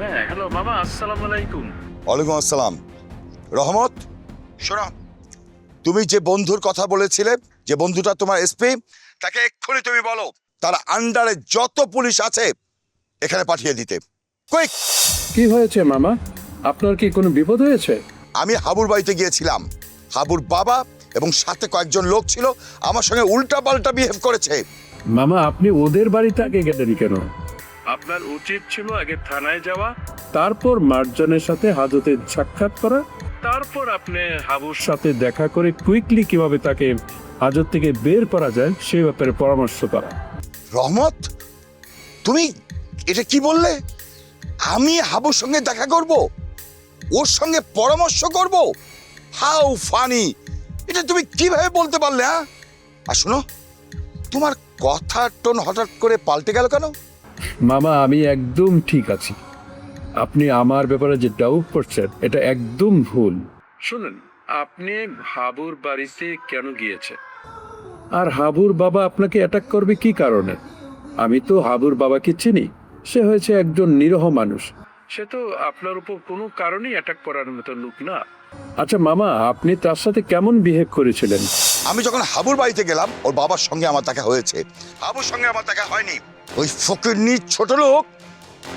হ্যাঁ, হ্যালো মামা, আসসালামু আলাইকুম। ওয়ালাইকুম আসসালাম। রহমত, শোনো, তুমি যে বন্ধুর কথা বলেছিলে, যে বন্ধুটা তোমার এসপি, তাকে এক্ষুনি তুমি বলো তার আন্ডারে যত পুলিশ আছে এখানে পাঠিয়ে দিতে। কুইক! কি হয়েছে মামা? আপনার কি কোনো বিপদ হয়েছে? আমি হাবুর বাড়িতে গিয়েছিলাম। হাবুর বাবা এবং সাথে কয়েকজন লোক ছিল, আমার সঙ্গে উল্টা পাল্টা বিহেভ করেছে। মামা, আপনি ওদের বাড়িতে আগে গেলেন কেন? আপনার উচিত ছিল আগে থানায় যাওয়া, তারপর মার্জনের সাথে হাজতে সাক্ষাৎ করা, তারপর আপনি হাবুর সাথে দেখা করে কুইকলি কিভাবে তাকে হাজত থেকে বের করা যায় সে ব্যাপারে পরামর্শ করা। রহমত, তুমি এটা কি বললে? আমি হাবুর সঙ্গে দেখা করব, ওর সঙ্গে পরামর্শ করব? How funny! এটা তুমি কিভাবে বলতে পারলে? হ্যাঁ, আর শোনো, তোমার কথার টোন হঠাৎ করে পাল্টে গেল কেন? মামা, আমি একদম ঠিক আছি। আপনি আমার ব্যাপারে যে ডাউট করছেন এটা একদম ভুল। শুনুন, আপনি হাবুর বাড়িতে কেন গিয়েছে? আর হাবুর বাবা আপনাকে অ্যাটাক করবে কি কারণে? আমি তো হাবুর বাবাকে চিনি। সে হয়েছে একজন নিরীহ মানুষ। সে তো আপনার উপর কোনো কারণেই অ্যাটাক করার মতো লোক না। আচ্ছা মামা, আপনি তার সাথে কেমন বিহেভ করেছিলেন? আমি যখন হাবুর বাড়িতে গেলাম, ওর বাবার সঙ্গে আমার দেখা হয়েছে, হাবুর সঙ্গে আমার দেখা হয়নি। ওই ফকিরনি ছোট লোক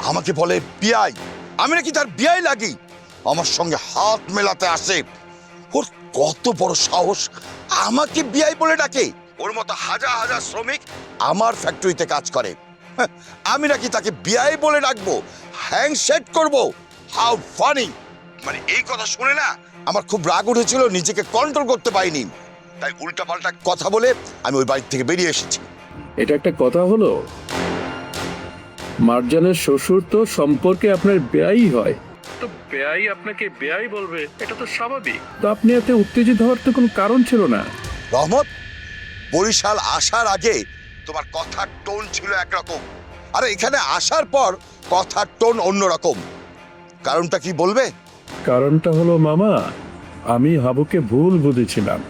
আমাকে বলে বিআই, আমি নাকি তার বিআই লাগি, আমার সঙ্গে হাত মেলাতে আসে। ওর কত বড় সাহস আমাকে বিআই বলে ডাকে! ওর মতো হাজার হাজার শ্রমিক আমার ফ্যাক্টরিতে কাজ করে, হ্যাঁ, আমি নাকি তাকে বিআই বলে ডাকবো, হ্যান্ডশেক করবো? How funny! মানে এই কথা শুনে না আমার খুব রাগ উঠেছিল, নিজেকে কন্ট্রোল করতে পারিনি, তাই উল্টাপাল্টা কথা বলে আমি ওই বাড়ি থেকে বেরিয়ে এসেছি। এটা একটা কথা হলো? মার্জানের শ্বশুর তো সম্পর্কে আপনার বেয়াই হয়। তো বেয়াই আপনাকে বেয়াই বলবে, এটা তো স্বাভাবিক। তো আপনি এতে উত্তেজিত হওয়ার তো কোনো কারণ ছিল না। রহমত, বরিশাল আসার আগে তোমার কথার টোন ছিল একরকম, আর এখানে আসার পর কথার টোন অন্যরকম। কারণটা কি বলবে? কারণটা হলো মামা, আমি হাবুকে ভুল বুঝেছিলাম।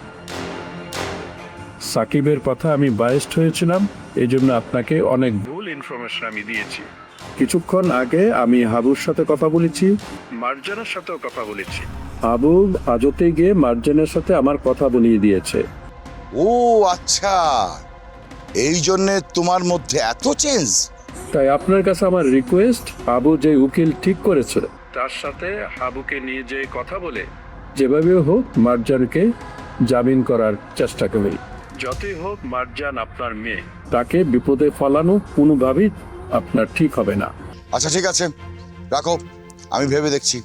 সাকিবের কথা আমি বায়াসড হয়েছিলাম, এই জন্য আপনাকে অনেক ভুল ইনফরমেশন আমি দিয়েছি। কিছুক্ষণ আগে আমি হাবুর সাথে কথা বলেছি। মার্জানের সাথেও কথা বলেছি। হাবু হাজতে গিয়ে মার্জানের সাথে আমার কথা বলিয়ে দিয়েছে। ও আচ্ছা, এই জন্যে তোমার মধ্যে এত চেঞ্জ? তাই আপনার কাছে আমার রিকোয়েস্ট, হাবু যে উকিল ঠিক করেছে তার সাথে হাবুকে নিয়ে যে কথা বলে যেভাবে হোক মার্জানকে জামিন করার চেষ্টা করি। যতই হোক মার্জান আপনার মেয়ে। তাকে বিপদে ফেলানো কোনোভাবেই আপনার ঠিক হবে না। আচ্ছা ঠিক আছে, রাখো, আমি ভেবে দেখছি।